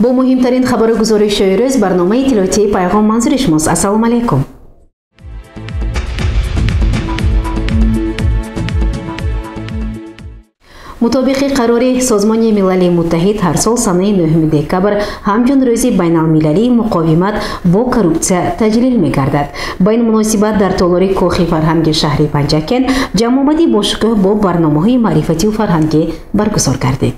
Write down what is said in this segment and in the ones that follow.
бо муҳимтарин хабару гузоришҳои рӯз барномаи иттилоотии пайғом манзури шумост. Ассалому алайкум. мутобиқи қарори Созмони Милали Муттаҳид ҳар сол санаи 9 декабр ҳамчун рӯзи байналмилалии муқовимат бо коррупсия таҷлил мегардад. Ба ин муносибат дар толори кохи фарҳанги шаҳри Панҷакен ҷамъомади бошукӯҳ бо барномаҳои маърифативу фарҳангӣ баргузор гардид.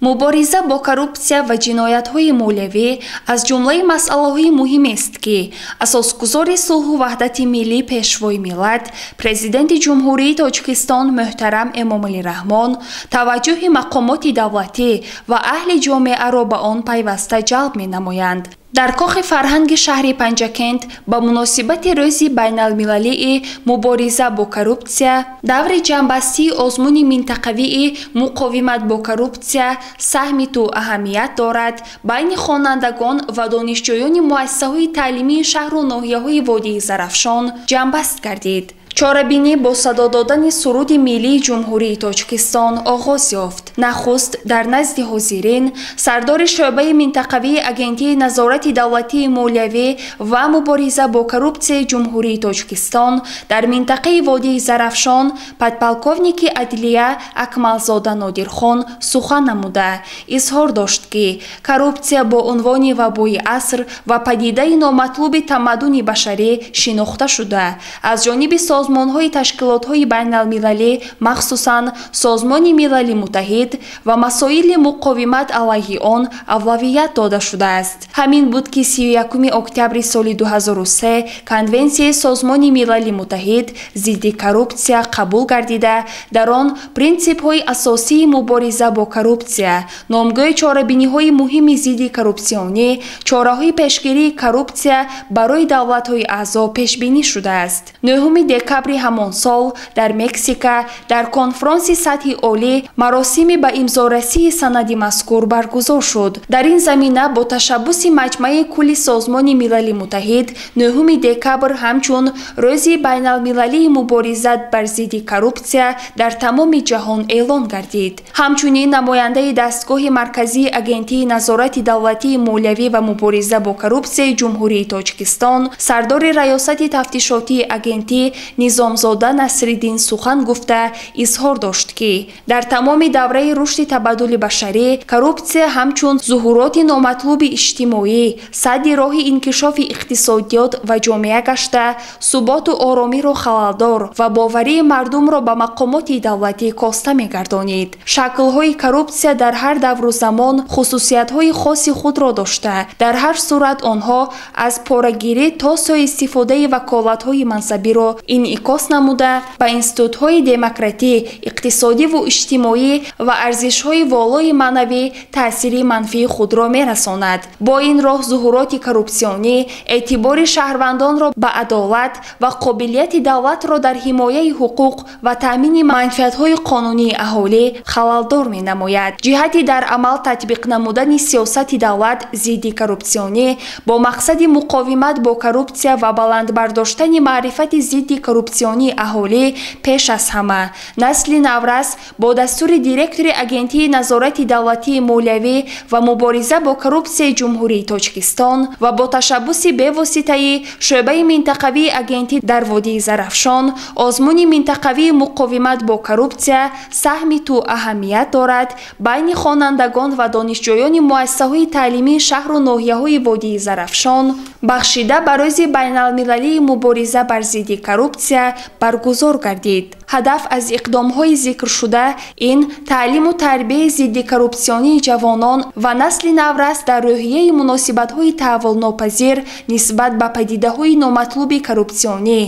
мубориза бо коррупсия ва ҷиноятҳои молиявӣ аз ҷумлаи масъалаҳои муҳимест, ки асосгузори сулҳу ваҳдати миллӣ пешвои миллат, президенти ҷумҳурии Тоҷикистон муҳтарам Эмомалӣ Раҳмон таваҷҷӯҳи мақомоти давлатӣ ва аҳли ҷомеаро ба он пайваста ҷалб менамоянд. дар кохи фарҳанги шаҳри Панҷакент ба муносибати рӯзи байналмилалии мубориза бо коррупсия, даври ҷамъбастии озмуни минтақавии муқовимат бо коррупсия саҳми ту аҳамият дорад байни хонандагон ва донишҷӯёни муассисаҳои таълимии шаҳру ноҳияҳои Водии Зарафшон ҷамъбаст гардид. чорабинӣ бо садо додани суруди миллии ҷумҳурии Тоҷикистон оғоз ёфт. Нахуст дар назди ҳозирин сардори шӯъбаи минтақавии агентии назорати давлатии молиявӣ ва мубориза бо коррупсияи ҷумҳурии Тоҷикистон дар минтақаи Водии Зарафшон подполковники адлия Акмалзода Нодирхон сухан намуда изҳор дошт, ки коррупсия бо унвони вабои аср ва падидаи номатлуби тамаддуни башарӣ шинохта шуда аз ҷониби созмонҳои ташкилотҳои байналмилалӣ, махсусан Созмони Милали Муттаҳид ва масоили муқовимат алайҳи он авлавият дода шудааст. ҳамин буд, ки 31 октябри соли 2003 Конвенсияи Созмони Милали Муттаҳид зидди коррупсия қабул гардида, дар он принсипҳои асосии мубориза бо коррупсия, номгӯи чорабиниҳои муҳими зидди коррупсионӣ, чораҳои пешгирии коррупсия барои давлатҳои аъзо пешбинӣ шудааст. 9 декабри ҳамон сол дар Мексика дар конфронси сатҳи олӣ маросими ба имзорасии санади мазкур баргузор шуд. дар ин замина бо ташаббуси маҷмаи кулли Созмони Милали Муттаҳид 9 декабр ҳамчун рӯзи байналмилалии муборизат бар зидди коррупсия дар тамоми ҷаҳон эълон гардид. ҳамчунин намояндаи дастгоҳи марказии агентии назорати давлатии молиявӣ ва мубориза бо коррупсияи ҷумҳурии Тоҷикистон сардори раёсати тафтишотии агентӣ Низомзода Насриддин сухан гуфта изҳор дошт, ки дар тамоми давраи рушди табаддули башарӣ коррупсия ҳамчун зуҳуроти номатлуби иҷтимоӣ садди роҳи инкишофи иқтисодиёт ва ҷомеа гашта суботу оромиро халалдор ва боварии мардумро ба мақомоти давлатӣ коста мегардонид. шаклҳои коррупсия дар ҳар давру замон хусусиятҳои хоси худро дошта, дар ҳар сурат онҳо аз порагирӣ то суистифодаи ваколатҳои мансабиро инъикос намуда ба институтҳои демократӣ, иқтисодиву иҷтимоӣ ва арзишҳои волои маънавӣ таъсири манфии худро мерасонад. бо ин роҳ зуҳуроти коррупсионӣ эътибори шаҳрвандонро ба адолат ва қобилияти давлатро дар ҳимояи ҳуқуқ ва таъмини манфиатҳои қонунии аҳолӣ халалдор менамояд. ҷиҳати дар амал татбиқ намудани сиёсати давлат зидди коррупсионӣ бо мақсади муқовимат бо коррупсия ва баландбардоштани маърифати зидди коррупсионии аҳолӣ пеш аз ҳама насли наврас бо дастури директори агентии назорати давлатии молиявӣ ва мубориза бо коррупсияи ҷумҳурии Тоҷикистон ва бо ташаббуси бевоситаи шӯъбаи минтақавии агентӣ дар Водии Зарафшон озмуни минтақавии муқовимат бо коррупсия саҳми ту аҳамият дорад байни хонандагон ва донишҷӯёни муассисаҳои таълимии шаҳру ноҳияҳои Водии Зарафшон бахшида ба рӯзи байналмилалии мубориза бар зидди коррупсия баргузор гардид. ҳадаф аз иқдомҳои зикршуда ин таълиму тарбияи зидди коррупсионии ҷавонон ва насли наврас дар рӯҳияи муносибатҳои таҳаввулнопазир нисбат ба падидаҳои номатлуби коррупсионӣ,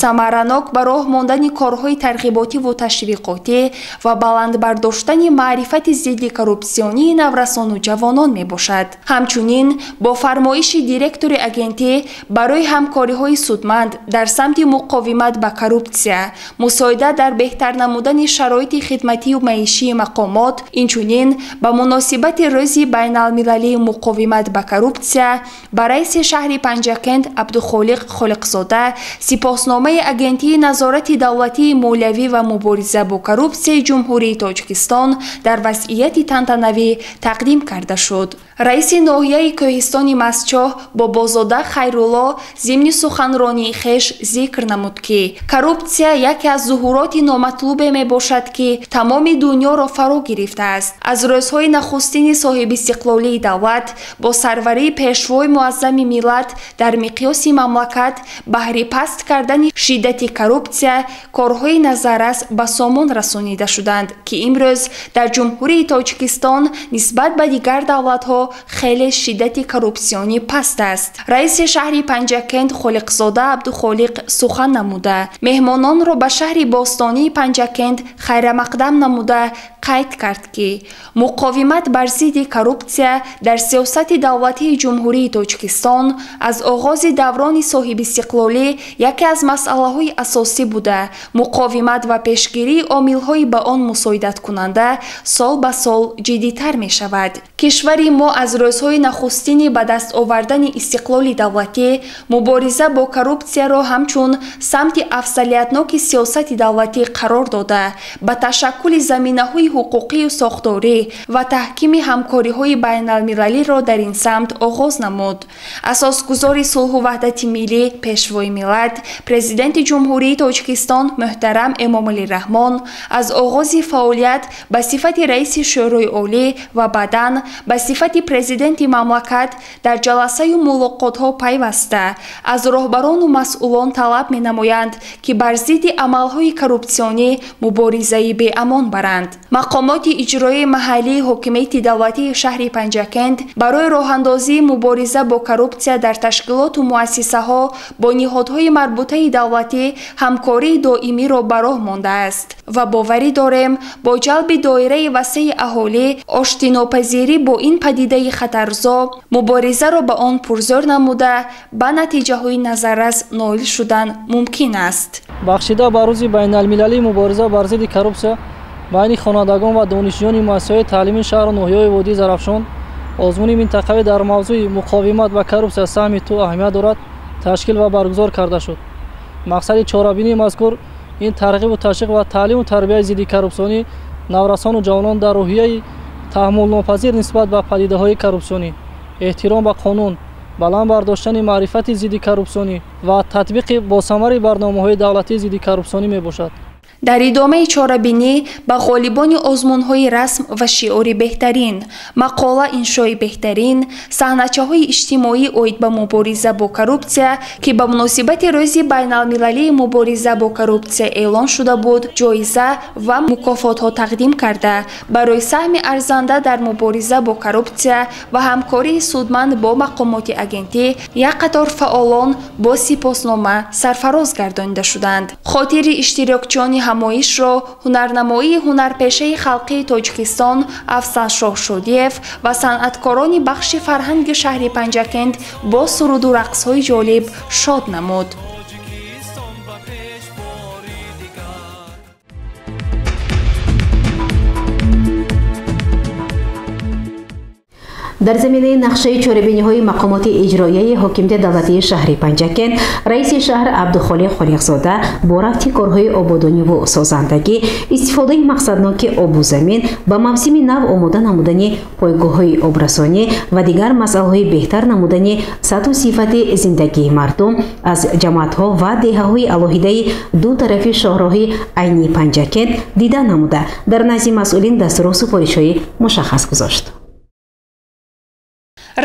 самаранок ба роҳ мондани корҳои тарғиботиву ташвиқотӣ ва баландбардоштани маърифати зидди коррупсионии наврасону ҷавонон мебошад. ҳамчунин бо фармоиши директори агентӣ барои ҳамкориҳои судманд дар самти муқовимат ба коррупсия, мусоидат карда дар беҳтар намудани шароити хидматию маишии мақомот, инчунин ба муносибати рӯзи байналмилалии муқовимат ба коррупсия ба раиси шаҳри Панҷакент Абдухолиқ Холиқзода сипосномаи агентии назорати давлатии молиявӣ ва мубориза бо коррупсияи ҷумҳурии Тоҷикистон дар вазъияти тантанавӣ тақдим карда шуд. раиси ноҳияи кӯҳистони Масчоҳ Бобозода Хайрулло зимни суханронии хеш зикр намуд ки коррупсия яке аз зуҳуроти номатлубе мебошад ки тамоми дунёро фаро гирифтааст. аз рӯзҳои нахустини соҳибистиқлолии давлат бо сарварии пешвои муаззами миллат дар миқёси мамлакат баҳри паст кардани шиддати коррупсия корҳои назаррас ба сомон расонида шуданд ки имрӯз дар ҷумҳурии Тоҷикистон нисбат ба дигар давлатҳо хеле шиддати коррупсионӣ паст аст. раиси шаҳри Панҷакент Холиқзода Абдухолиқ сухан намуда меҳмононро ба шаҳри бостонии Панҷакент хайрамақдам намуда қайд кард ки муқовимат бар зидди коррупсия дар сиёсати давлатии ҷумҳурии Тоҷикистон аз оғози даврони соҳибистиқлолӣ яке аз масъалаҳои асосӣ буда муқовимат ва пешгирии омилҳои ба он мусоидаткунанда сол ба сол ҷиддитар мешавад. кишвари мо аз рӯзҳои нахустини ба даст овардани истиқлоли давлатӣ мубориза бо коррупсияро ҳамчун самти афзалиятноки сиёсати давлатӣ қарор дода ба ташаккули заминаҳои ҳуқуқию сохторӣ ва таҳкими ҳамкориҳои байналмилалиро дар ин самт оғоз намуд. асосгузори сулҳу ваҳдати миллӣ пешвои миллат президенти ҷумҳурии Тоҷикистон муҳтарам Эмомалӣ Раҳмон аз оғози фаъолият ба сифати раиси шӯрои олӣ ва баъдан ба сифати президенти мамлакат дар ҷаласаю мулоқотҳо пайваста аз роҳбарону масъулон талаб менамоянд ки бар зидди амалҳои коррупсионӣ муборизаи беамон баранд. мақомоти иҷроии маҳаллии ҳокимияти давлатии шаҳри Панҷакент барои роҳандозии мубориза бо коррупсия дар ташкилоту муассисаҳо бо ниҳодҳои марбутаи давлатӣ ҳамкории доимиро ба роҳ мондааст ва боварӣ дорем бо ҷалби доираи васеъи аҳолӣ оштинопазирӣ бо ин падидаи хатарзо муборизаро ба он пурзёр намуда ба натиҷаҳои назаррас ноил шудан мумкин аст. бахшида ба рӯзи байналмилалии мубориза бар зидди коррупсия байни хонандагон ва донишҷӯёни муассисаҳои таълимии шаҳру ноҳияҳои водии Зарафшон озмуни минтақавӣ дар мавзӯи муқовимат ба коррупсия саҳми ту аҳамият дорад ташкил ва баргузор карда шуд. мақсади чорабинии мазкур ин тарғибу ташвиқ ва таълиму тарбияи зидди коррупсионӣ наврасону ҷавонон дар роҳияи таҳаммулнопазир нисбат ба падидаҳои коррупсионӣ, эҳтиром ба қонун, баланд бардоштани маърифати зидди коррупсионӣ ва татбиқи босамари барномаҳои давлатии зидди коррупсионӣ мебошад. дар идомаи чорабинӣ ба ғолибони озмунҳои расм ва шиори беҳтарин, мақола иншои беҳтарин, саҳначаҳои иҷтимоӣ оид ба мубориза бо коррупсия ки ба муносибати рӯзи байналмилалии мубориза бо коррупсия эълон шуда буд, ҷоиза ва мукофотҳо тақдим карда барои саҳми арзанда дар мубориза бо коррупсия ва ҳамкории судманд бо мақомоти агентӣ як қатор фаъолон бо сипоснома сарфароз гардонида шуданд. хотири иштирокчиёни ҳамоишро ҳунарнамоии ҳунарпешаи халқии Тоҷикистон Афзалшоҳ Шодиев ва санъаткорони бахши фарҳанги шаҳри Панҷакент бо суруду рақсҳои ҷолиб шод намуд. дар заминаи нақшаи чорабиниҳои мақомоти иҷроияи ҳокимияти давлатии шаҳри Панҷакент раиси шаҳр Абдухолиқ Холиқзода бо рафти корҳои ободониву созандагӣ истифодаи мақсадноки обу замин ба мавсими нав омода намудани пойгоҳҳои обрасонӣ ва дигар масъалаҳои беҳтар намудани сатҳу сифати зиндагии мардум аз ҷамоатҳо ва деҳаҳои алоҳидаи ду тарафи шоҳроҳи айни Панҷакент дида намуда дар назди масъулин дастуру супоришҳои мушаххас гузошт.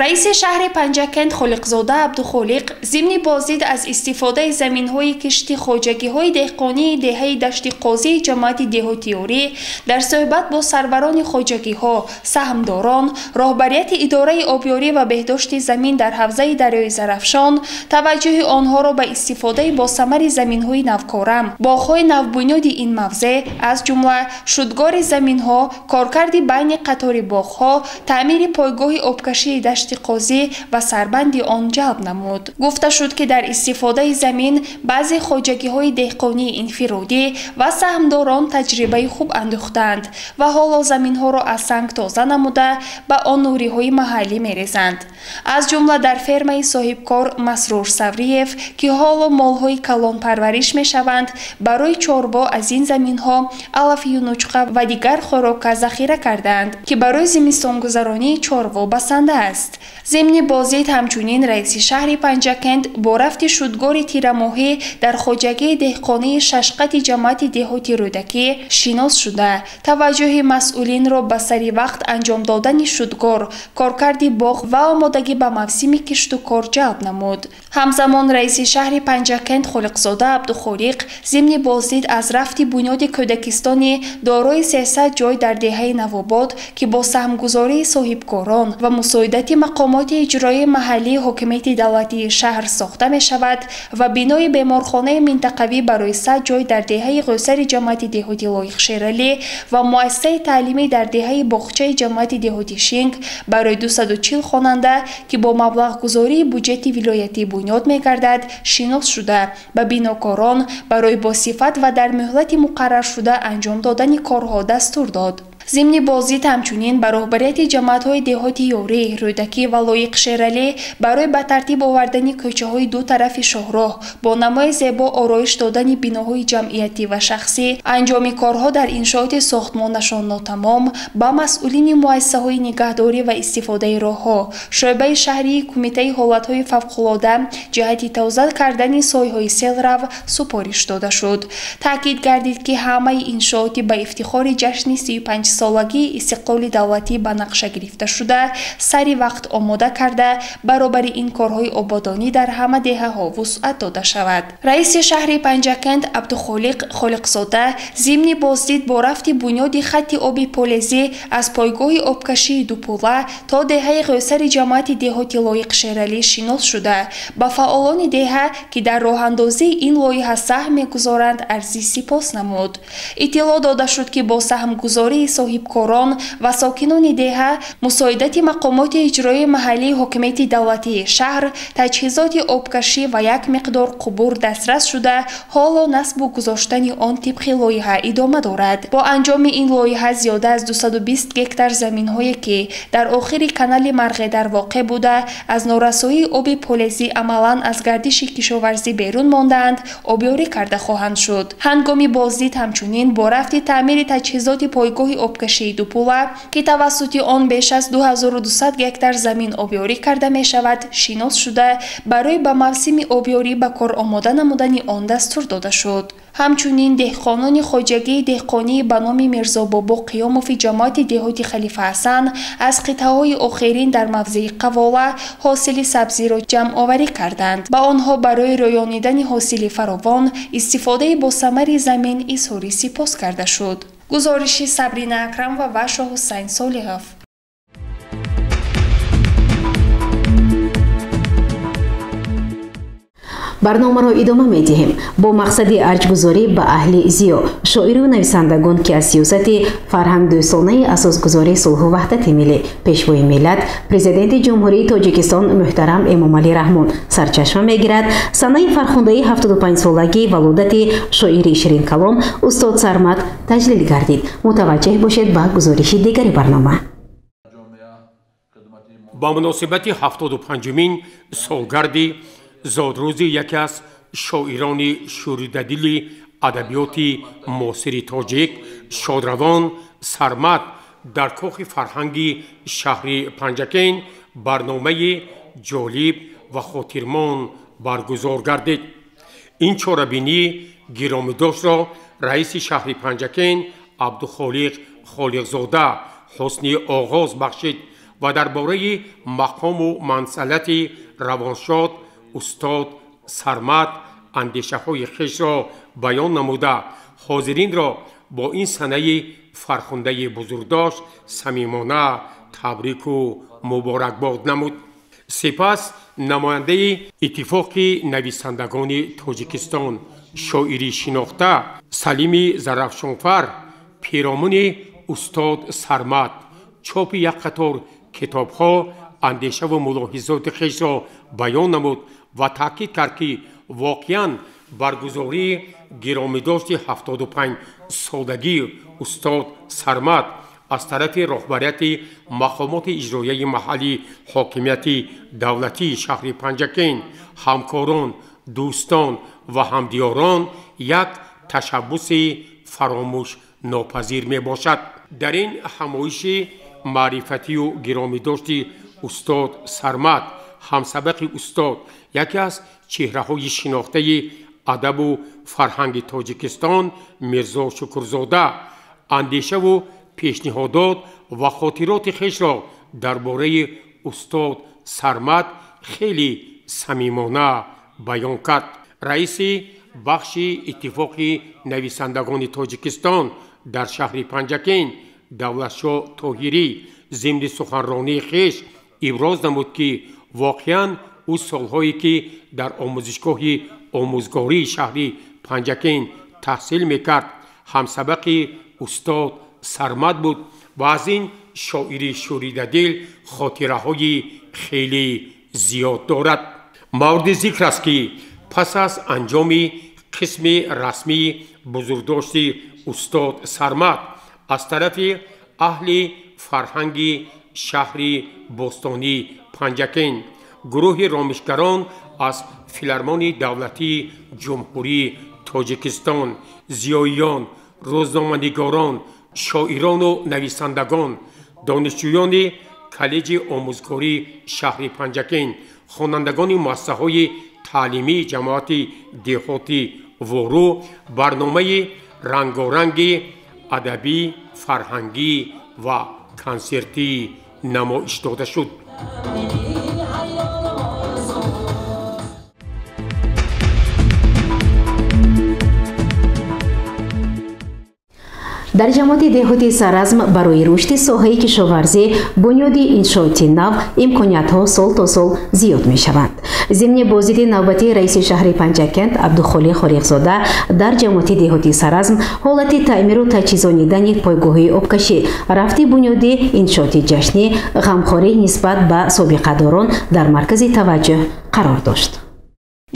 раиси шаҳри Панҷакент Холиқзода Абдухолиқ зимни боздид аз истифодаи заминҳои кишти хоҷагиҳои деҳқонии деҳаи дашти қозии ҷамоати деҳотиёрӣ дар суҳбат бо сарварони хоҷагиҳо, саҳмдорон, роҳбарияти идораи обёрӣ ва беҳдошти замин дар ҳавзаи дарёи Зарафшон таваҷҷӯҳи онҳоро ба истифодаи босамари заминҳои навкорам, боғҳои навбунёди ин мавзеъ аз ҷумла шудгори заминҳо, коркарди байни қатори боғҳо, таъмири пойгоҳи обкашии дашти دشت قاضی و سربند آن جلب نمود. گفته شد که در استفاده زمین بعضی خواجگی‌های دهقانی انفرادی و سهمداران تجربه خوب اندوختند و حالا زمین‌ها را از سنگ تازه نموده به آن نوری‌های محلی می‌ریزند. از جمله در فرمای صاحبکار مسرور سوریف که حالا مال‌های کلان پرورش می‌شوند، برای چاروا از این زمین‌ها علف یونچقه و دیگر خوراک ذخیره کردند که برای زمستانگذرانی چاروا بسنده است. ضمن بازدید همچنین رئیس شهر پنجکند با رفت شدگار تیرماهی در خواجگی دهقانی ششقت جماعت دهاتی رودکی شناس شده، توجه مسئولین را به سری وقت انجام دادن شدگار، کارکرد باغ و آمادگی به موسم کشت و کار جلب نمود. همزمان رئیس شهر پنجکند خالقزاده عبدالخالق ضمن بازدید از رفت بنیاد کودکستانی دارای 300 جای در دهه نوآباد که با سهمگذاری صاحبکاران و مساعدت مقامات اجرایی محلی حکومت دولتی شهر ساخته می شود و بنای بیمارخانه منطقوی برای 100 جای در دهه قیصر جماعت دهاتی لایق شیرالی و مؤسسه تعلیمی در دهه باغچه جماعت دهاتی شینگ برای 240 خواننده که با مبلغ گذاری بودجت ولایتی بنیاد می گردد شناس شده و بیناکاران برای با صفت و در مهلت مقرر شده انجام دادن کارها دستور داد. ضمن بازدید همچنین به رهبریت جماعت‌های دهاتی یوری، رودکی و لایق شیرالی برای به ترتیب آوردن کوچه‌های دو طرف شاهراه با نمای زیبا آرایش دادن بناهای جمعیتی و شخصی، انجام کارها در انشاءات ساختمانشان ناتمام با مسئولین مؤسسه‌های نگهداری و استفاده راه‌ها، شعبه شهری کمیته حالت‌های فوق‌العاده جهت توسعه کردن سایه‌های سیل‌رو سپارش داده شد. تاکید گردید که همه انشاءات به افتخار جشن 35 سالگی استقلال دولتی به نقشه گرفته شده سری وقت آماده کرده برابر این کارهای آبادانی در همه دهه‌ها وسعت داده شود. رئیس شهر پنجکند عبدالخالق خالقزاده ضمن بازدید با رفت بنیاد خط آب پولزی از پایگاه آبکشی دوپوله تا دهه قیصر جماعت دهاتی لایق شیرالی شناس شده با فعالان دهه که در راه اندازی این لایحه سهم می‌گذارند عرضی سپاس نمود. اطلاع داده شد که با سهمگذاری صاحبکاران و ساکنان دهه، مساعدت مقامات اجرایی محلی حکومت دولتی شهر، تجهیزات آبکشی و یک مقدار قبور دسترس شده، حالا نصب و گذاشتن آن طبق لایحه ادامه دارد. با انجام این لایحه زیاده از 220 هکتار زمین‌هایی که در آخر کانال مرغ در واقع بوده از نارسایی آب پولزی عملاً از گردش کشاورزی بیرون ماندند، آبیاری کرده خواهند شد. هنگام بازدید همچنین با رفت تعمیر تجهیزات پایگاه آبکشی دوپوله که توسط آن بیش از 2200 هکتار زمین آبیاری کرده می شود شناس شده برای به موسم آبیاری به کار آماده نمودن آن دستور داده شد. همچنین دهقانان خواجگی دهقانی به نام میرزا بابا قیاموف جماعت دهاتی خلیفه حسن از قطعه‌های آخرین در موضع قواله حاصل سبزی را جمع آوری کردند. با آنها برای رویانیدن حاصل فراوان استفاده با ثمر زمین اظهار سپاس کرده شد. گزارش صبرینا اکرم و وشا حسین صالحов. برنامه را ادامه می دهیم با مقصد ارجگذاری به اهل زیا شاعر و نویسندگان که از سیاست فرهنگ دوستانه اساسگذاری صلح و وحدت ملی پیشوای ملت پرزیدنت جمهوری تاجیکستان محترم امامعلی رحمان سرچشمه میگیرد سنه فرخنده 75 سالگی ولادت شاعر شیرین کلام استاد سرمد تجلیل گردید. متوجه باشید به گزارش دیگری برنامه. با مناسبت 75مین سالگرد زادروز یکی از شاعران شوریددل ادبیات معاصر تاجیک شادروان سرمد در کاخ فرهنگی شهر پنجکین برنامه جالب و خاطرمان برگزار گردید. این چاره‌بینی گرامی‌داشت را رئیس شهر پنجکین عبدالخالق خالقزاده حسن آغاز بخشید و درباره مقام و منزلت روانشاد استاد سرمد اندیشه های خویش را بیان نموده حاضرین را با این سنه فرخنده بزرگداشت صمیمانه تبریک و مبارکباد نمود. سپس نماینده اتفاق نویسندگان تاجیکستان شاعری شناخته سلیم زرافشانفر پیرامون استاد سرمد چاپ یک قطار کتاب‌ها андеша ва мулоҳизоти хешро баён намуд ва таъкид кард ки воқеан баргузории гиромидошти 75-солаги устод Сармат аз тарафи роҳбарияти мақомоти иҷроияи маҳаллии ҳокимияти давлатии шаҳри Панҷакен, ҳамкорон, дӯстон ва ҳамдиёрон як ташаббуси фаромӯшнопазир мебошад. дар ин ҳамоиши маърифатию гиромидошти устод Сармат, ҳамсабақи устод, яке аз чеҳраҳои шинохтаи адабу фарҳанги Тоҷикистон Мирзо Шукрзода андешаву пешниҳодот ва хотироти хешро дар бораи устод Сармат хеле самимона баён кард. раиси бахши иттифоқи нависандагони Тоҷикистон дар шаҳри Панҷакен Давлатшоҳ Тоҳирӣ зимни суханронии хеш иброз намуд ки воқеан ӯ солҳое ки дар омӯзишгоҳи омӯзгории шаҳри Панҷакен таҳсил мекард ҳамсабақи устод Сармат буд ва аз ин шоири шӯридадил хотираҳои хеле зиёд дорад. мавриди зикр аст ки пас аз анҷоми қисми расмии бузургдошти устод Сармат аз тарафи аҳли фарҳанги шаҳри бостонии Панҷакен гурӯҳи ромишгарон аз филармонии давлатии ҷумҳурии Тоҷикистон, зиёиён, рӯзноманигорон, шоирону нависандагон, донишҷӯёни коллеҷи омӯзгории шаҳри Панҷакен, хонандагони муассисаҳои таълимии ҷамоати деҳоти Вору барномаи рангоранги адабӣ, фарҳангӣ ва консертӣ намоиш дода шуд. дар ҷамоати деҳоти Саразм барои рушди соҳаи кишоварзӣ бунёди иншооти нав имкониятҳо сол то сол зиёд мешаванд. зимни бозиди навбатии раиси шаҳри Панҷакент Абдухолиқ Холиқзода дар ҷамоати деҳоти Саразм ҳолати таъмиру таҷҳизонидани пойгоҳҳои обкашӣ, рафти бунёди иншооти ҷашнӣ, ғамхорӣ нисбат ба собиқадорон дар маркази таваҷҷӯҳ қарор дошт.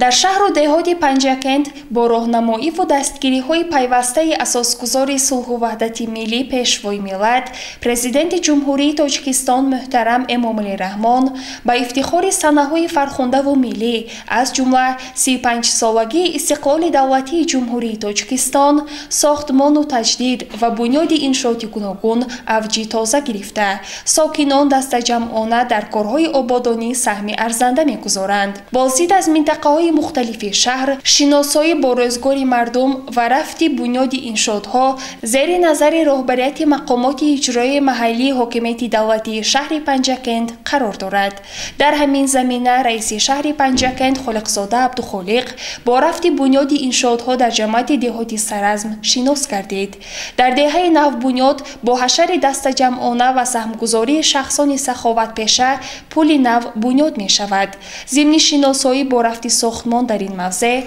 дар шаҳру деҳоти Панҷакент бо роҳнамоиву дастгириҳои пайвастаи асосгузори сулҳу ваҳдати миллӣ пешвои миллат президенти ҷумҳурии Тоҷикистон муҳтарам Эмомалӣ Раҳмон ба ифтихори санаҳои фархундаву миллӣ аз ҷумла 35-солагии истиқлоли давлатии ҷумҳурии Тоҷикистон сохтмону таҷдид ва бунёди иншооти гуногун авҷи тоза гирифта, сокинон дастаҷамъона дар корҳои ободонӣ саҳми арзанда мегузоранд. бозид аз минтақаҳои мухталифи шаҳр, шиносоӣ бо рӯзгори мардум ва рафти бунёди иншоотҳо зери назари роҳбарияти мақомоти иҷроии маҳаллии ҳокимияти давлатии шаҳри Панҷакент қарор дорад. дар ҳамин замина раиси шаҳри Панҷакент Холиқзода Абдухолиқ бо рафти бунёди иншоотҳо дар ҷамоати деҳоти Саразм шинос гардид. дар деҳаи навбунёд бо ҳашари дастаҷамъона ва саҳмгузории шахсони саховатпеша пули нав бунёд мешавад. зимни шиносоӣ бо рафти сохтмон дар ин мавзеъ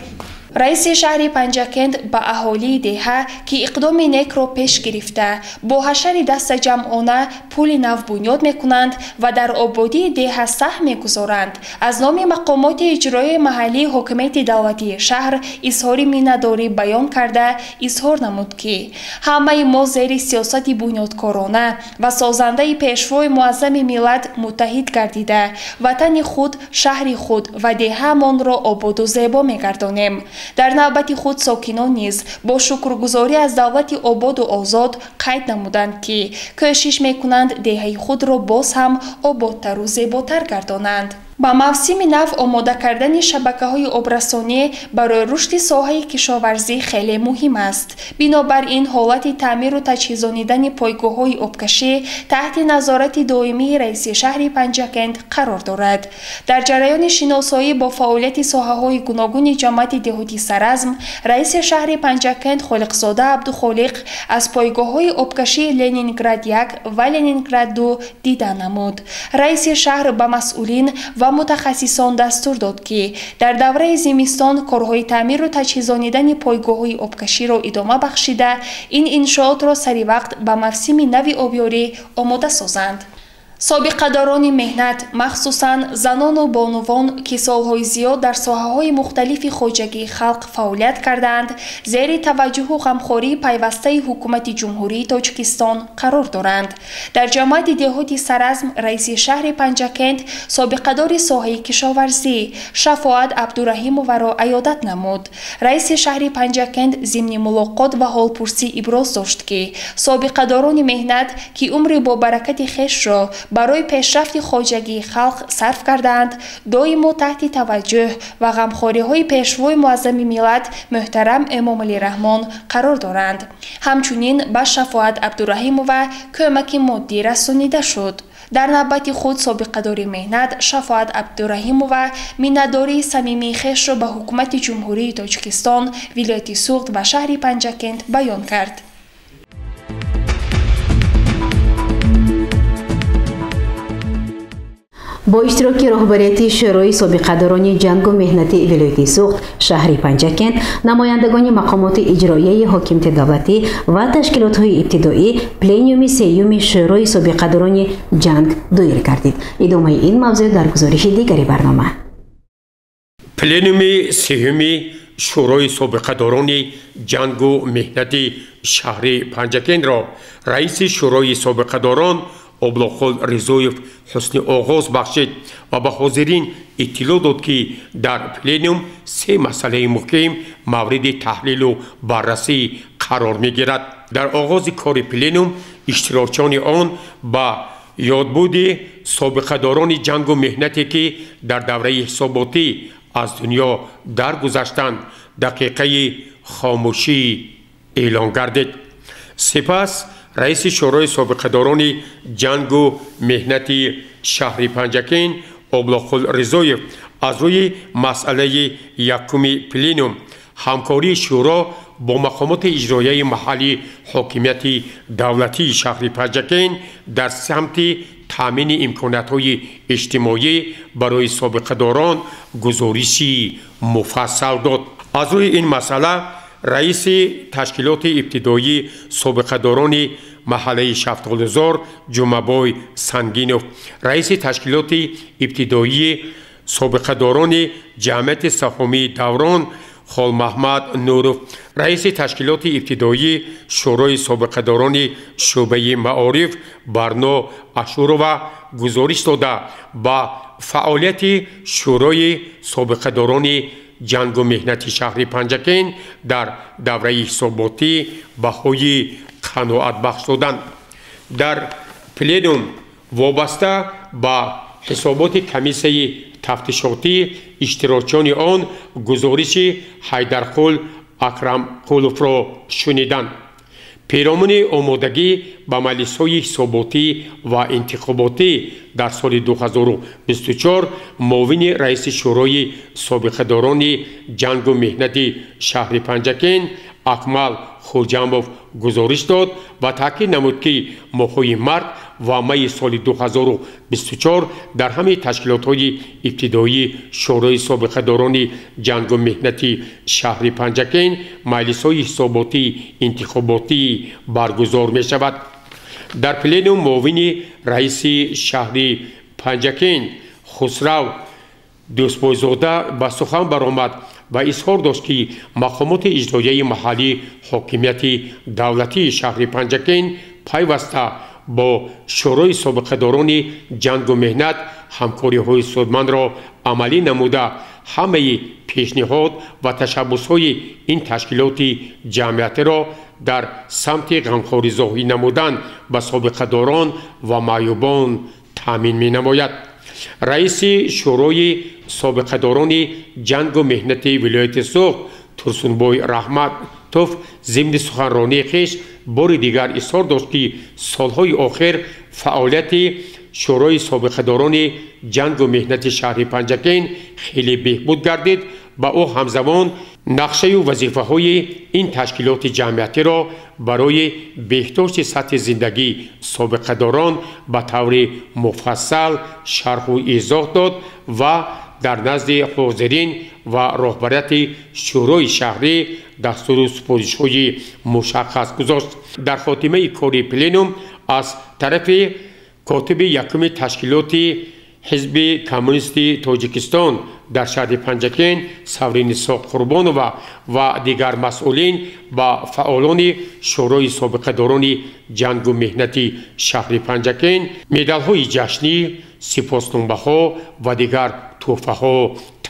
раиси шаҳри Панҷакент ба аҳолии деҳа ки иқдоми некро пеш гирифта бо ҳашари дастаҷамъона пули нав бунёд мекунанд ва дар ободии деҳа саҳм мегузоранд, аз номи мақомоти иҷроии маҳаллии ҳокимияти давлатии шаҳр изҳори миннатдорӣ баён карда изҳор намуд ки ҳамаи мо зери сиёсати бунёдкорона ва созандаи пешвои муаззами миллат муттаҳид гардида ватани худ, шаҳри худ ва деҳаамонро ободу зебо мегардонем. дар навбати худ сокинон низ бо шукргузорӣ аз давлати ободу озод қайд намуданд ки кӯшиш мекунанд деҳаи худро боз ҳам ободтару зеботар гардонанд. ба мавсими нав омода кардани шабакаҳои обрасонӣ барои рушди соҳаи кишоварзӣ хеле муҳим аст. бинобар ин ҳолати таъмиру таҷҳизонидани пойгоҳҳои обкашӣ таҳти назорати доимии раиси шаҳри Панҷакент қарор дорад. дар ҷараёни шиносоӣ бо фаъолияти соҳаҳои гуногуни ҷамоати деҳоти Саразм раиси шаҳри Панҷакент Холиқзода Абдухолиқ аз пойгоҳҳои обкашии Ленинград 1 ва Ленинград 2 дида намуд. раиси шаҳр ба масъулин ва мутахассисон дастур дод ки дар давраи зимистон корҳои таъмиру таҷҳизонидани пойгоҳҳои обкаширо идома бахшида ин иншоотро саривақт ба мавсими нави обёрӣ омода созанд. собиқадорони меҳнат махсусан занону бонувон ки солҳои зиёд дар соҳаҳои мухталифи хоҷагии халқ фаъолият карданд, зери таваҷҷӯҳу ғамхории пайвастаи ҳукумати ҷумҳурии Тоҷикистон қарор доранд. Дар ҷамъияти деҳоти Саразм раиси шаҳри Панҷакент собиқадори соҳаи кишоварзӣ Шафоат Абдураҳимоваро аёдат намуд. раиси шаҳри Панҷакент зимни мулоқот ва ҳолпурсӣ иброз дошт ки собиқадорони меҳнат ки умри бо баракати хешро барои пешрафти хоҷагии халқ сарф карданд, доимо таҳти таваҷҷӯҳ ва ғамхориҳои пешвои муаззами миллат муҳтарам Эмомалӣ Раҳмон қарор доранд. ҳамчунин ба Шафоат Абдураҳимова кӯмаки моддӣ расонида шуд. дар навбати худ собиқадори меҳнат Шафоат Абдураҳимова миннатдории самимии хешро ба ҳукумати ҷумҳурии Тоҷикистон, вилояти Суғд ва шаҳри Панҷакент баён кард. бо иштироки роҳбарияти шӯрои собиқадорони ҷангу меҳнати вилояти Суғд шаҳри Панҷакент, намояндагони мақомоти иҷроияи ҳокимияти давлатӣ ва ташкилотҳои ибтидоӣ плениуми сеюми шӯрои собиқадорони ҷанг доир гардид. идомаи ин мавзӯъ дар гузориши дигари барнома. плениуми сеюми шӯрои собиқадорони ҷангу меҳнати шаҳри Панҷакентро раиси шӯрои собиқадорон Облохол Ризоев ҳусни оғоз бахшид ва ба ҳозирин иттилоъ дод ки дар пленум се масъалаи муҳим мавриди таҳлилу баррасӣ қарор мегирад. дар оғози кори пленум иштирокчиёни он ба ёдбуди собиқадорони ҷангу меҳнате ки дар давраи ҳисоботӣ аз дунё даргузаштанд дақиқаи хомӯшӣ эълон гардид. сипас раиси шӯрои собиқадорони ҷангу меҳнати шаҳри Панҷакент Облохол Ризоев аз рӯи масъалаи якуми пленум ҳамкории шӯро бо мақомоти иҷроияи маҳаллии ҳокимияти давлатии шаҳри Панҷакент дар самти таъмини имкониятҳои иҷтимоӣ барои собиқадорон гузориши муфассал дод. аз рӯи ин масъала раиси ташкилоти ибтидоии собиқадорони маҳаллаи Шафтолизор Ҷумабой Сангинов, раиси ташкилоти ибтидоии собиқадорони ҷамъияти саҳомии Даврон Холмаҳмад Нуров, раиси ташкилоти ибтидоии шӯрои собиқадорони шӯъбаи маориф Барно Ашурова гузориш дода ба фаъолияти шӯрои собиқадорони ҷангу меҳнати шаҳри Панҷакент дар давраи ҳисоботӣ баҳои қаноатбахш доданд. дар пленум вобаста ба ҳисоботи комиссияи тафтишотӣ иштирокчиёни он гузориши Ҳайдарқул Акрамқуловро шуниданд. пиромони омодагӣ ба маҷлисҳои ҳисоботӣ ва интихоботӣ дар соли 2024 муовини раиси шӯрои собиқадорони ҷангу меҳнати шаҳри Панҷакент Акмал Хуҷамов гузориш дод ва таъкид намуд ки моҳҳои март ва майи соли 2024 дар ҳамаи ташкилотҳои ибтидоии шӯрои собиқадорони ҷангу меҳнати шаҳри Панҷакент маҷлисҳои ҳисоботии интихоботӣ баргузор мешавад. дар пленум муовини раиси шаҳри Панҷакент Хусрав Дӯстбойзода ба сухан баромад ва изҳор дошт ки мақомоти иҷроияи маҳаллии ҳокимияти давлатии шаҳри Панҷакент пайваста бо шӯрои собиқадорони ҷангу меҳнат ҳамкориҳои судмандро амалӣ намуда ҳамаи пешниҳод ва ташаббусҳои ин ташкилоти ҷамъиятеро дар самти ғамхорӣ зоҳир намудан ба собиқадорон ва маъюбон таъмин менамояд. раиси шӯрои собиқадорони ҷангу меҳнати вилояти Суғд Турсунбой Раҳматов зимни суханронии хеш бори дигар изҳор дошт ки солҳои охир фаъолияти шӯрои собиқадорони ҷангу меҳнати шаҳри Панҷакент хеле беҳбуд гардид. ба ӯ ҳамзамон нақшаю вазифаҳои ин ташкилоти ҷамъиятеро барои беҳдошти сатҳи зиндагии собиқадорон ба таври муфассал шарҳу изоҳ дод ва дар назди ҳозирин ва роҳбарияти шӯрои шаҳрӣ дастуру супоришҳои мушаххас гузошт. дар хотимаи кори пленум аз тарафи котиби якуми ташкилоти ҳизби коммунисти тоҷикистон дар шаҳри панҷакен савринисо қурбонова ва дигар масъулин ба фаъолони шӯрои собиқадорони ҷангу меҳнати шаҳри панҷакен медалҳои ҷашнӣ, сипосномаҳо ва дигар тӯҳфаҳо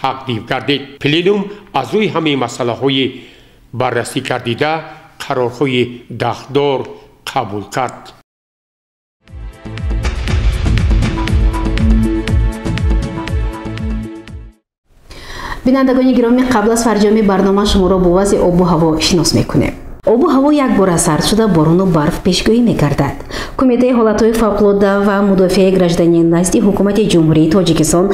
тақдим гардид. Пленум аз рӯи ҳамаи масъалаҳои баррасӣ гардида қарорҳои дахдор қабул кард. бинандагони гиромӣ, қабл аз фарҷоми барнома шуморо бо вазъи обу ҳаво шинос мекунем. обу ҳаво якбора сард шуда борону барф пешгоӣ мекардад. кумитаи ҳолатҳои фавқулодда ва мудофиаи гражданӣ назди ҳукумати ҷумҳурии тоҷикистон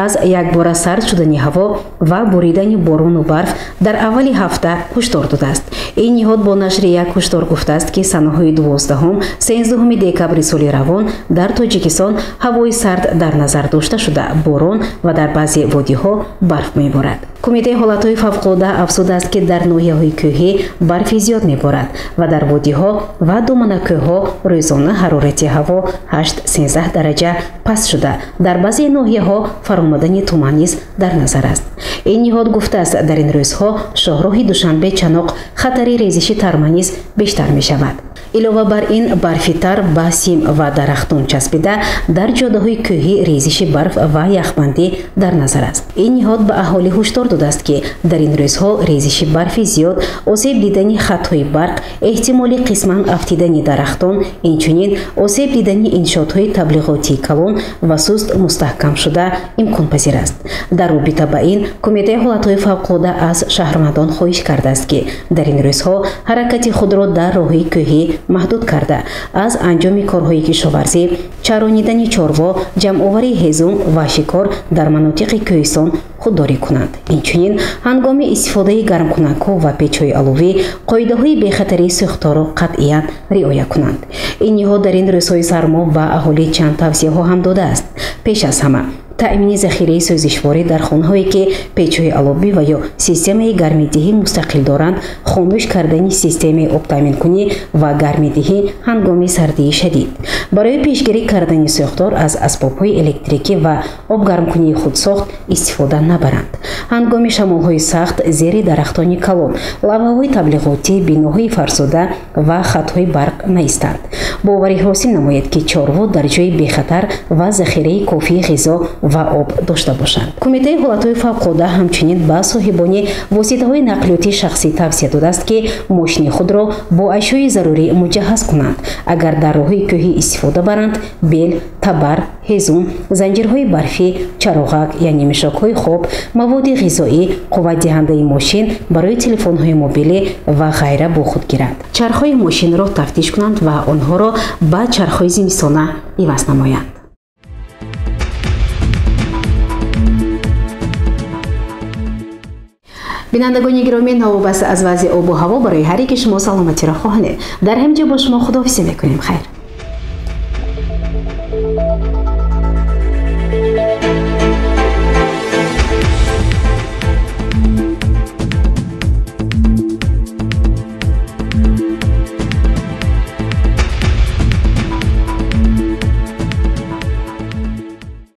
аз якбора сард шудани ҳаво ва боридани борону барф дар аввали ҳафта ҳушдор додааст. ин ниҳод бо нашри як ҳушдор гуфтааст ки санаҳои 12-13 декабри соли равон дар тоҷикистон ҳавои сард дар назар дошта шуда борон ва дар баъзе водиҳо барф меборад. кумитаи ҳолатҳои фавқулодда афзудааст ки дар ноҳияҳои кӯҳӣ барфи зиёд меборад ва дар водиҳо ва доманакӯҳҳо рӯзона ҳарорати ҳаво 8-13 дараҷа паст шуда дар баъзе ноҳияҳо фаромадани туман низ дар назар аст. ин ниҳод гуфтааст дар ин рӯзҳо шоҳроҳи душанбе чаноқ хатари резиши тарма низ бештар мешавад. илова бар ин барфи тар ба сим ва дарахтон часпида дар ҷодаҳои кӯҳӣ резиши барф ва яхбандӣ дар назар аст. ин ниҳод ба аҳолӣ ҳушдор додааст ки дар ин рӯзҳо резиши барфи зиёд, осеб дидани хатҳои барқ, эҳтимоли қисман афтидани дарахтон, инчунин осеб дидани иншоотҳои таблиғотии калон ва суст мустаҳкам шуда имконпазир аст. дар робита ба ин кумитаи ҳолатҳои фавқулодда аз шаҳрвандон хоҳиш кардааст ки дар ин рӯзҳо ҳаракати худро дар роҳҳои кӯҳӣ маҳдуд карда аз анҷоми корҳои кишоварзӣ, чаронидани чорво, ҷамъоварии ҳезум ва шикор дар манотиқи кӯҳистон худдорӣ кунанд. инчунин ҳангоми истифодаи гармкунакҳо ва печҳои аловӣ қоидаҳои бехатарии сӯхторро қатъиян риоя кунанд. ин ниҳод дар ин рӯзҳои сармо ба аҳолӣ чанд тавсияҳо ҳам додааст. пеш аз ҳама таъмини захираи сӯзишворӣ дар хонаҳое ки печҳои аловӣ ва ё системаи гармидиҳӣ мустақил доранд, хомӯш кардани системаи обтаъминкунӣ ва гармидиҳӣ ҳангоми сардии шадид. барои пешгирӣ кардани сӯхтор аз асбобҳои электрикӣ ва обгармкунии худсохт истифода набаранд. ҳангоми шамолҳои сахт зери дарахтони калон, лавҳаҳои таблиғотӣ, биноҳои фарсуда ва хатҳои барқ наистанд. боварӣ ҳосил намоед ки чорво дар ҷои бехатар ва захираи кофии ғизо ва об дошта бошанд. кумитаи ҳолатҳои фавқулодда ҳамчунин ба соҳибони воситаҳои нақлиёти шахсӣ тавсия додааст ки мошини худро бо ашёи зарурӣ муҷаҳҳаз кунанд. агар дар роҳҳои кӯҳӣ истифода баранд, бел, табар, ҳезум, занҷирҳои барфӣ, чароғак яъне мешокҳои хоб, маводи ғизоӣ, қувватдиҳандаи мошин барои телефонҳои мобилӣ ва ғайра бо худ гиранд. чархҳои мошинро тафтиш кунанд ва онҳоро ба чархҳои зимистона иваз намоянд. бинандагони гиромӣ, новобаста аз вазъи обу ҳаво барои ҳар яки шумо саломатиро хоҳонем. дар ҳамин ҷо бо шумо худоҳафизӣ мекунем. хайр.